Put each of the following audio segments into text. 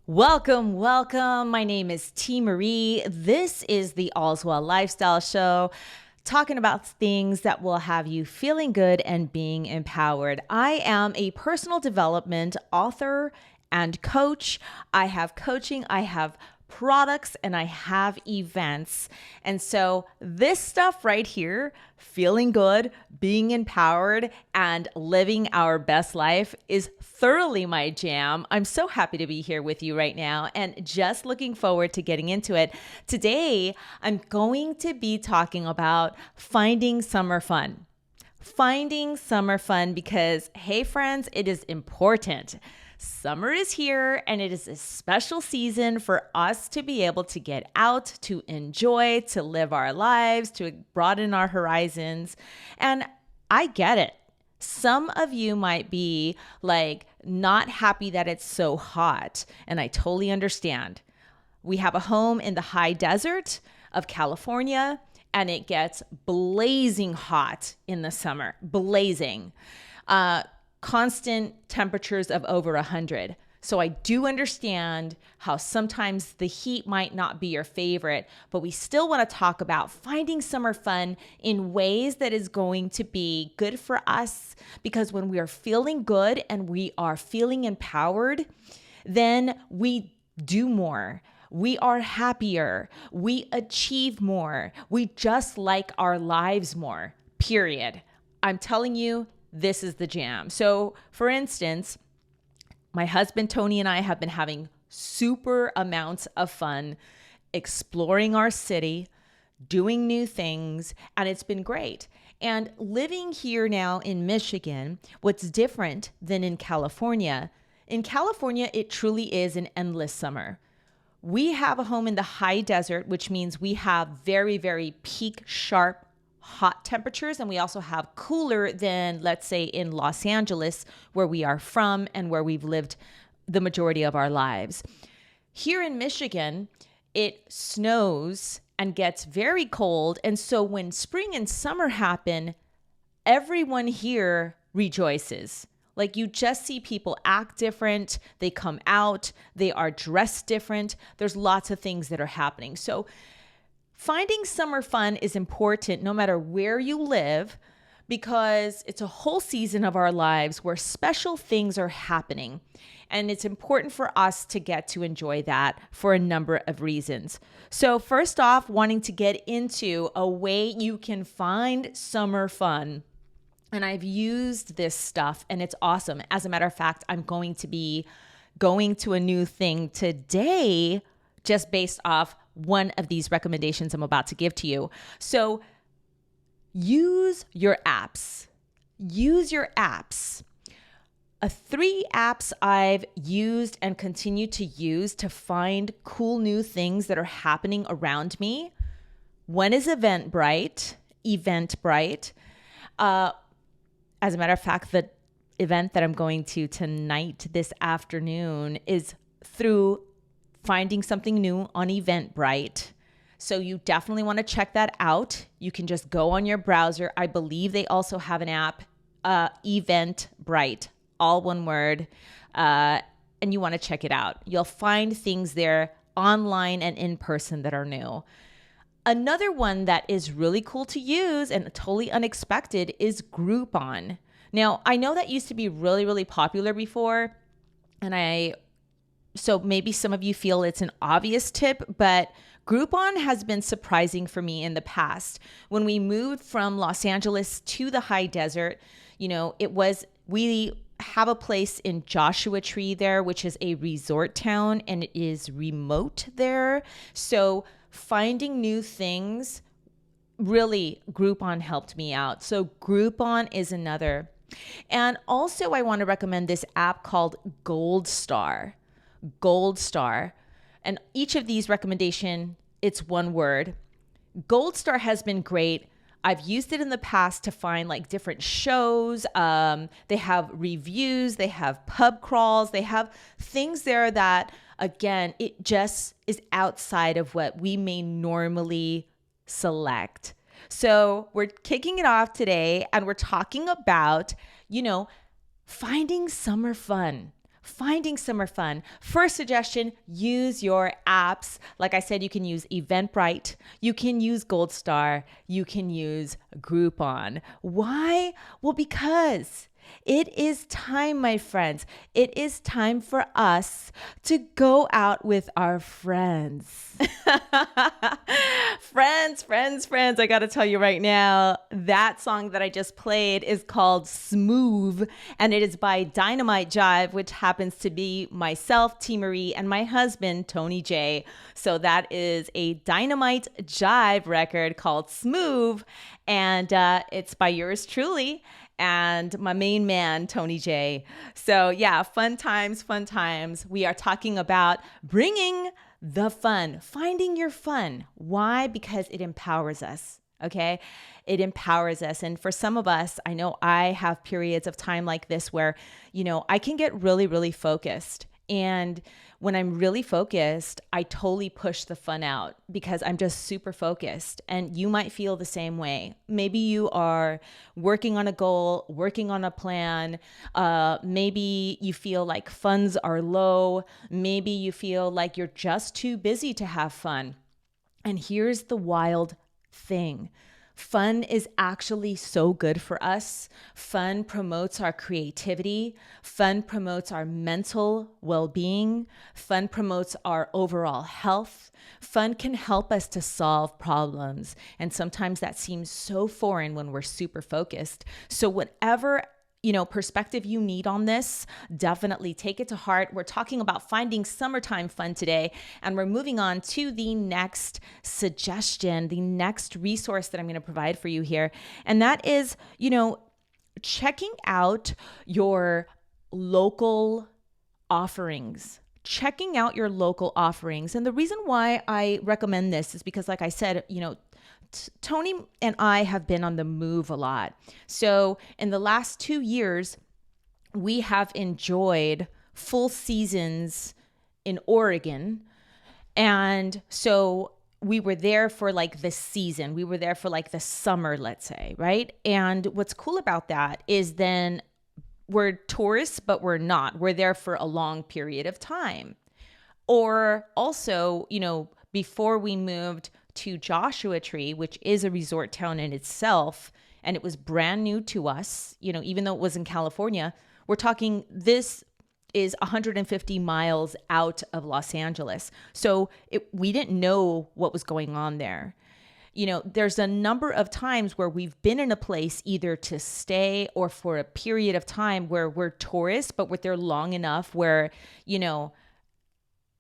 Welcome, welcome. My name is Teemaree. This is the All's Well Lifestyle Show, talking about things that will have you feeling good and being empowered. I am a personal development author and coach. I have coaching, I have products, and I have events. And so this stuff right here, feeling good, being empowered, and living our best life is thoroughly my jam. I'm so happy to be here with you right now and just looking forward to getting into it. Today, I'm going to be talking about finding summer fun. Finding summer fun because, hey friends, it is important. Summer is here and it is a special season for us to be able to get out, to enjoy, to live our lives, to broaden our horizons. And I get it. Some of you might be like not happy that it's so hot, and I totally understand. We have a home in the high desert of California, and it gets blazing hot in the summer, blazing. Constant temperatures of over 100. So I do understand how sometimes the heat might not be your favorite, but we still want to talk about finding summer fun in ways that is going to be good for us, because when we are feeling good and we are feeling empowered, then we do more. We are happier. We achieve more. We just like our lives more, period. I'm telling you, this is the jam. So, for instance, my husband Tony and I have been having super amounts of fun exploring our city, doing new things, and it's been great. And living here now in Michigan, what's different than in California, it truly is an endless summer. We have a home in the high desert, which means we have very, very peak sharp hot temperatures, and we also have cooler than, let's say, in Los Angeles, where we are from and where we've lived the majority of our lives. Here in Michigan, it snows and gets very cold, and so when spring and summer happen, everyone here rejoices. Like, you just see people act different, they come out, they are dressed different. There's lots of things that are happening. So finding summer fun is important no matter where you live, because it's a whole season of our lives where special things are happening. And it's important for us to get to enjoy that for a number of reasons. So first off, wanting to get into a way you can find summer fun. And I've used this stuff and it's awesome. As a matter of fact, I'm going to be going to a new thing today just based off one of these recommendations I'm about to give to you. So use your apps. Use your apps. 3 apps I've used and continue to use to find cool new things that are happening around me. One is Eventbrite. As a matter of fact, the event that I'm going to tonight, this afternoon, is through finding something new on Eventbrite. So you definitely want to check that out. You can just go on your browser. I believe they also have an app, Eventbrite, all one word, and you want to check it out. You'll find things there online and in person that are new. Another one that is really cool to use and totally unexpected is Groupon. Now, I know that used to be really, really popular before, so maybe some of you feel it's an obvious tip, but Groupon has been surprising for me in the past. When we moved from Los Angeles to the high desert, we have a place in Joshua Tree there, which is a resort town, and it is remote there. So finding new things, really, Groupon helped me out. So Groupon is another. And also I want to recommend this app called Gold Star. And each of these recommendation, it's one word. Gold Star has been great. I've used it in the past to find like different shows. They have reviews, they have pub crawls, they have things there that, again, it just is outside of what we may normally select. So we're kicking it off today and we're talking about, finding summer fun. finding summer fun. First suggestion, use your apps. Like I said, you can use Eventbrite, you can use Gold Star, you can use Groupon. Why? Well, because it is time, my friends. It is time for us to go out with our friends. Friends. I got to tell you right now, that song that I just played is called Smooth, and it is by Dynamite Jive, which happens to be myself, Teemaree, and my husband, Tony J. So that is a Dynamite Jive record called Smooth, and it's by yours truly and my main man, Tony J. So yeah, fun times. We are talking about bringing the fun, finding your fun. Why? Because it empowers us. Okay. It empowers us. And for some of us, I know I have periods of time like this where, I can get really, really focused. And when I'm really focused, I totally push the fun out because I'm just super focused. And you might feel the same way. Maybe you are working on a goal, working on a plan. Maybe you feel like funds are low. Maybe you feel like you're just too busy to have fun. And here's the wild thing. Fun is actually so good for us. Fun promotes our creativity. Fun promotes our mental well-being. Fun promotes our overall health. Fun can help us to solve problems. And sometimes that seems so foreign when we're super focused. So whatever perspective you need on this, definitely take it to heart. We're talking about finding summertime fun today, and we're moving on to the next suggestion, the next resource that I'm going to provide for you here. And that is, checking out your local offerings. Checking out your local offerings. And the reason why I recommend this is because, like I said, Tony and I have been on the move a lot. So in the last 2 years, we have enjoyed full seasons in Oregon. And so we were there for like the season. We were there for like the summer, let's say, right? And what's cool about that is then we're tourists, but we're not. We're there for a long period of time. Or also, before we moved to Joshua Tree, which is a resort town in itself, and it was brand new to us, even though it was in California, we're talking, this is 150 miles out of Los Angeles. So we didn't know what was going on there. There's a number of times where we've been in a place either to stay or for a period of time where we're tourists, but we're there long enough where,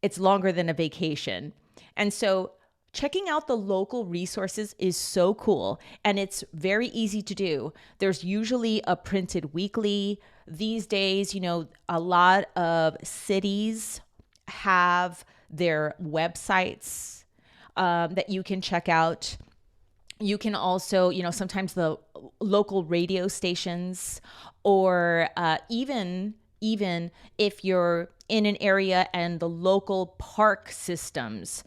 it's longer than a vacation. And so checking out the local resources is so cool, and it's very easy to do. There's usually a printed weekly. These days, a lot of cities have their websites that you can check out. You can also, sometimes the local radio stations, or even if you're in an area and the local park systems,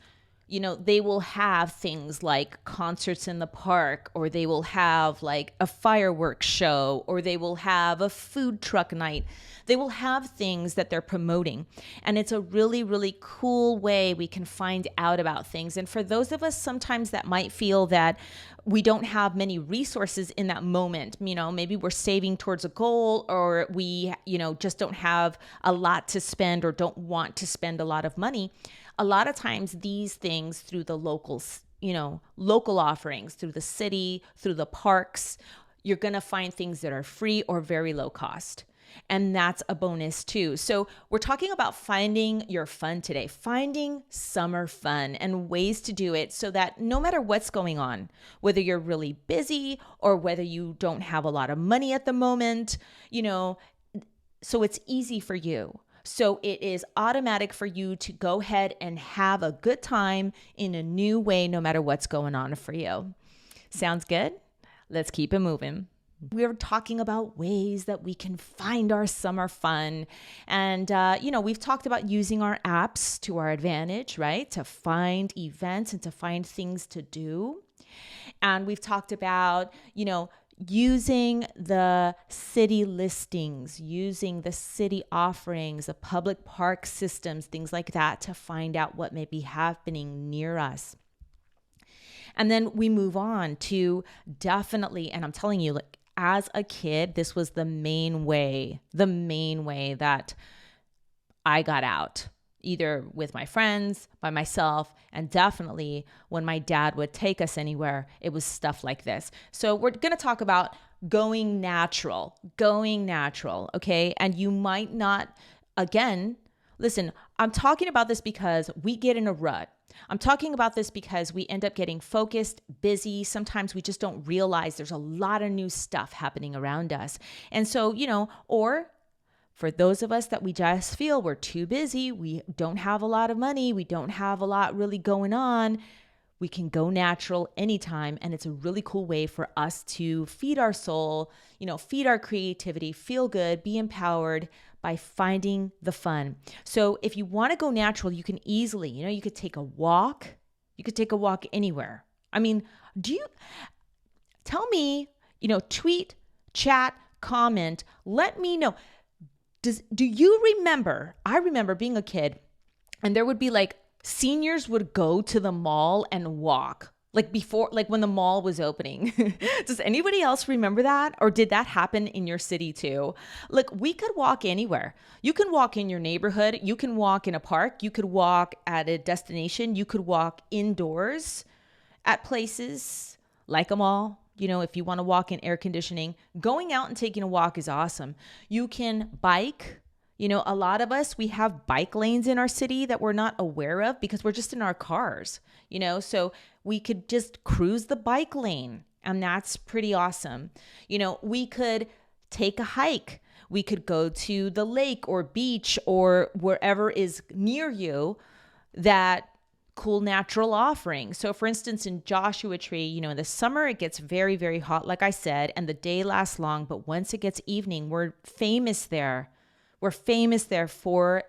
they will have things like concerts in the park, or they will have like a fireworks show, or they will have a food truck night. They will have things that they're promoting. And it's a really, really cool way we can find out about things. And for those of us sometimes that might feel that we don't have many resources in that moment, maybe we're saving towards a goal, or we, just don't have a lot to spend or don't want to spend a lot of money. A lot of times these things through the locals, local offerings, through the city, through the parks, you're going to find things that are free or very low cost. And that's a bonus too. So we're talking about finding your fun today, finding summer fun and ways to do it so that no matter what's going on, whether you're really busy or whether you don't have a lot of money at the moment, so it's easy for you. So it is automatic for you to go ahead and have a good time in a new way, no matter what's going on for you. Sounds good? Let's keep it moving. We're talking about ways that we can find our summer fun. And, we've talked about using our apps to our advantage, right? To find events and to find things to do. And we've talked about, using the city listings, using the city offerings, the public park systems, things like that to find out what may be happening near us. And then we move on to definitely, and I'm telling you, like as a kid, this was the main way that I got out, either with my friends, by myself, and definitely when my dad would take us anywhere, it was stuff like this. So we're going to talk about going natural, okay? And you might not, again, listen, I'm talking about this because we get in a rut. I'm talking about this because we end up getting focused, busy. Sometimes we just don't realize there's a lot of new stuff happening around us. And so, or for those of us that we just feel we're too busy, we don't have a lot of money, we don't have a lot really going on, we can go natural anytime. And it's a really cool way for us to feed our soul, feed our creativity, feel good, be empowered by finding the fun. So if you want to go natural, you can easily, you could take a walk. You could take a walk anywhere. I mean, tell me, tweet, chat, comment, let me know. Do you remember? I remember being a kid and there would be like seniors would go to the mall and walk like before, like when the mall was opening. Does anybody else remember that? Or did that happen in your city too? Look, we could walk anywhere. You can walk in your neighborhood. You can walk in a park. You could walk at a destination. You could walk indoors at places like a mall. If you want to walk in air conditioning, going out and taking a walk is awesome. You can bike. A lot of us, we have bike lanes in our city that we're not aware of because we're just in our cars, so we could just cruise the bike lane and that's pretty awesome. We could take a hike. We could go to the lake or beach or wherever is near you that cool natural offering. So for instance, in Joshua Tree, in the summer, it gets very, very hot, like I said, and the day lasts long. But once it gets evening, we're famous there. We're famous there for,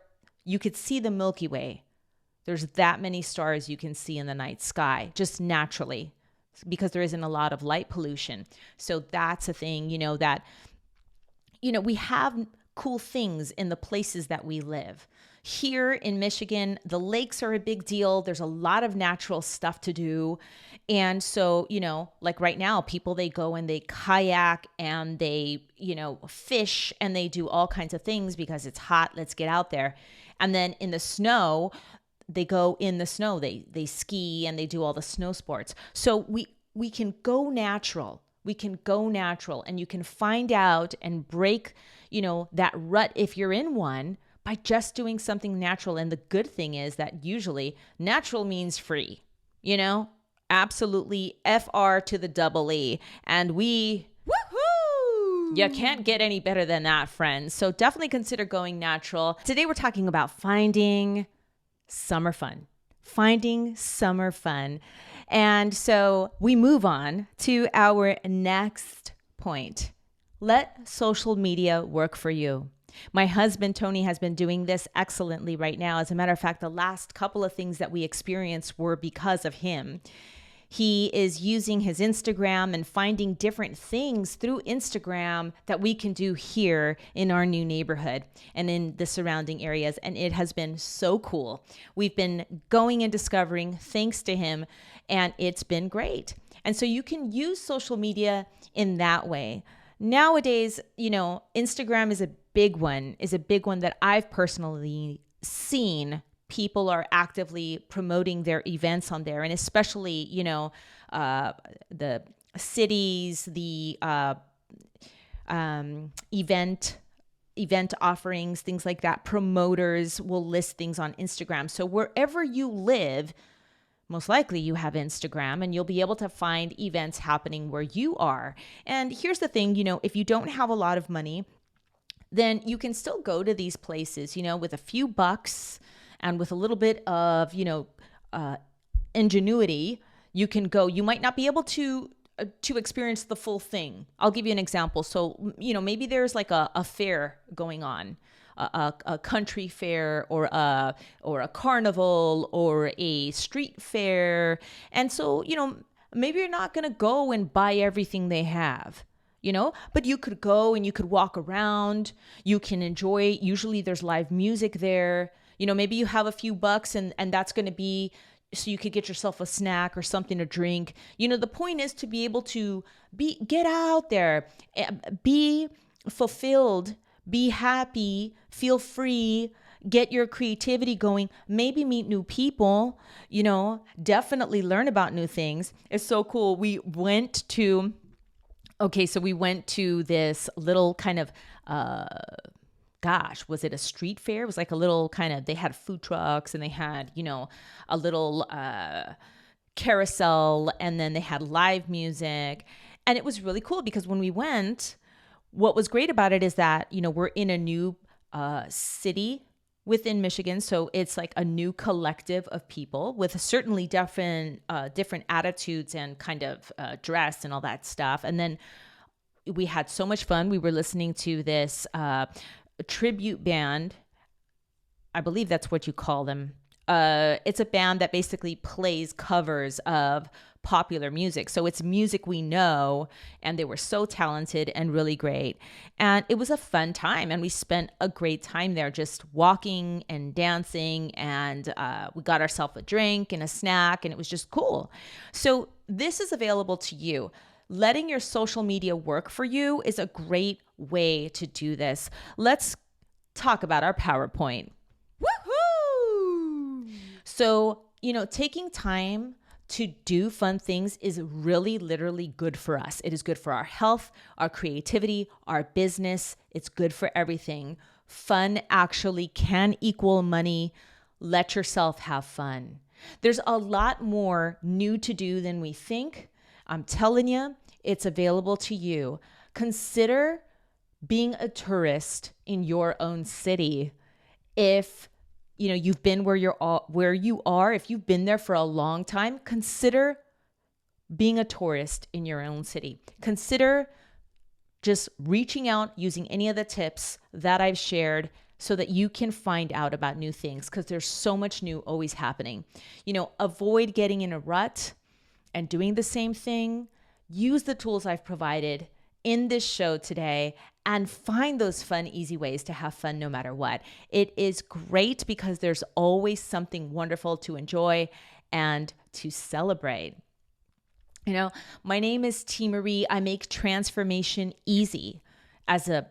you could see the Milky Way. There's that many stars you can see in the night sky, just naturally, because there isn't a lot of light pollution. So that's a thing, that, we have cool things in the places that we live. Here in Michigan, the lakes are a big deal. There's a lot of natural stuff to do. And so, like right now, people, they go and they kayak and they, fish and they do all kinds of things because it's hot. Let's get out there. And then in the snow, they go in the snow. They ski and they do all the snow sports. So we can go natural. We can go natural and you can find out and break, that rut if you're in one by just doing something natural. And the good thing is that usually natural means free, absolutely FR to the double E. And woohoo! You can't get any better than that, friends. So definitely consider going natural. Today we're talking about finding summer fun. And so we move on to our next point. Let social media work for you. My husband, Tony, has been doing this excellently right now. As a matter of fact, the last couple of things that we experienced were because of him. He is using his Instagram and finding different things through Instagram that we can do here in our new neighborhood and in the surrounding areas. And it has been so cool. We've been going and discovering thanks to him, and it's been great. And so you can use social media in that way. Nowadays, Instagram is a big one that I've personally seen. People are actively promoting their events on there, and especially, the cities, the event offerings, things like that. Promoters will list things on Instagram. So wherever you live, most likely you have Instagram and you'll be able to find events happening where you are. And here's the thing, if you don't have a lot of money, then you can still go to these places, with a few bucks and with a little bit of, ingenuity. You can go. You might not be able to experience the full thing. I'll give you an example. So, maybe there's like a fair going on, a country fair or a carnival or a street fair. And so, maybe you're not going to go and buy everything they have. but you could go and you could walk around. You can enjoy, usually there's live music there. Maybe you have a few bucks and that's going to be so you could get yourself a snack or something to drink. The point is to be able to get out there, be fulfilled, be happy, feel free, get your creativity going, maybe meet new people, definitely learn about new things. It's so cool. We went to this little kind of, was it a street fair? It was like a little kind of, they had food trucks and they had, a little carousel, and then they had live music. And it was really cool because when we went, what was great about it is that, we're in a new city within Michigan. So it's like a new collective of people with certainly different attitudes and kind of dress and all that stuff. And then we had so much fun. We were listening to this tribute band. I believe that's what you call them. It's a band that basically plays covers of popular music. So it's music we know, and they were so talented and really great. And it was a fun time, and we spent a great time there just walking and dancing, and we got ourselves a drink and a snack, and it was just cool. So this is available to you. Letting your social media work for you is a great way to do this. Let's talk about our PowerPoint. Woohoo! So, taking time to do fun things is really literally good for us. It is good for our health, our creativity, our business. It's good for everything. Fun actually can equal money. Let yourself have fun. There's a lot more new to do than we think. I'm telling you, it's available to you. Consider being a tourist in your own city. If you've been where you are, if you've been there for a long time, consider being a tourist in your own city. Consider just reaching out using any of the tips that I've shared so that you can find out about new things, because there's so much new always happening. Avoid getting in a rut and doing the same thing. Use the tools I've provided in this show today and find those fun, easy ways to have fun no matter what. It is great because there's always something wonderful to enjoy and to celebrate. My name is Teemaree. I make transformation easy as an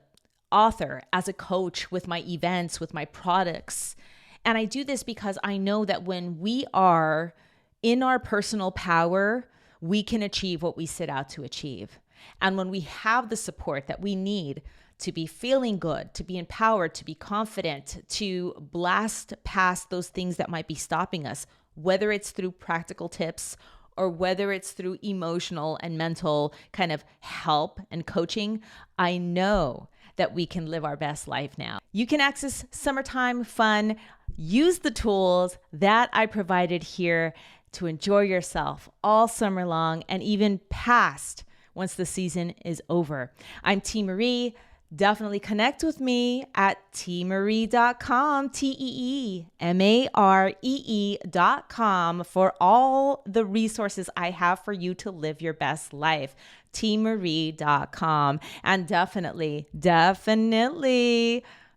author, as a coach, with my events, with my products. And I do this because I know that when we are in our personal power, we can achieve what we set out to achieve. And when we have the support that we need to be feeling good, to be empowered, to be confident, to blast past those things that might be stopping us, whether it's through practical tips or whether it's through emotional and mental kind of help and coaching, I know that we can live our best life now. You can access summertime fun. Use the tools that I provided here to enjoy yourself all summer long and even past once the season is over. I'm Teemaree. Definitely connect with me at teemaree.com, TEEMAREE.com, for all the resources I have for you to live your best life. teemaree.com. And definitely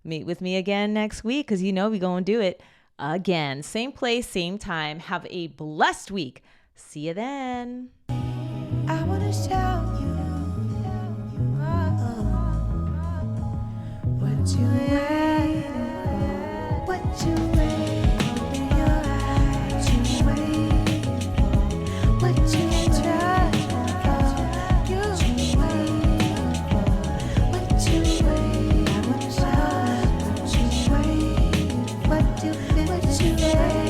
meet with me again next week, because we're going to do it again. Same place, same time. Have a blessed week. See you then. I want to show you what you waiting for, what you waiting for, in your eyes, what you waiting for, what you trying for, you waiting for, what you waiting for, what you waiting for, what you waiting for.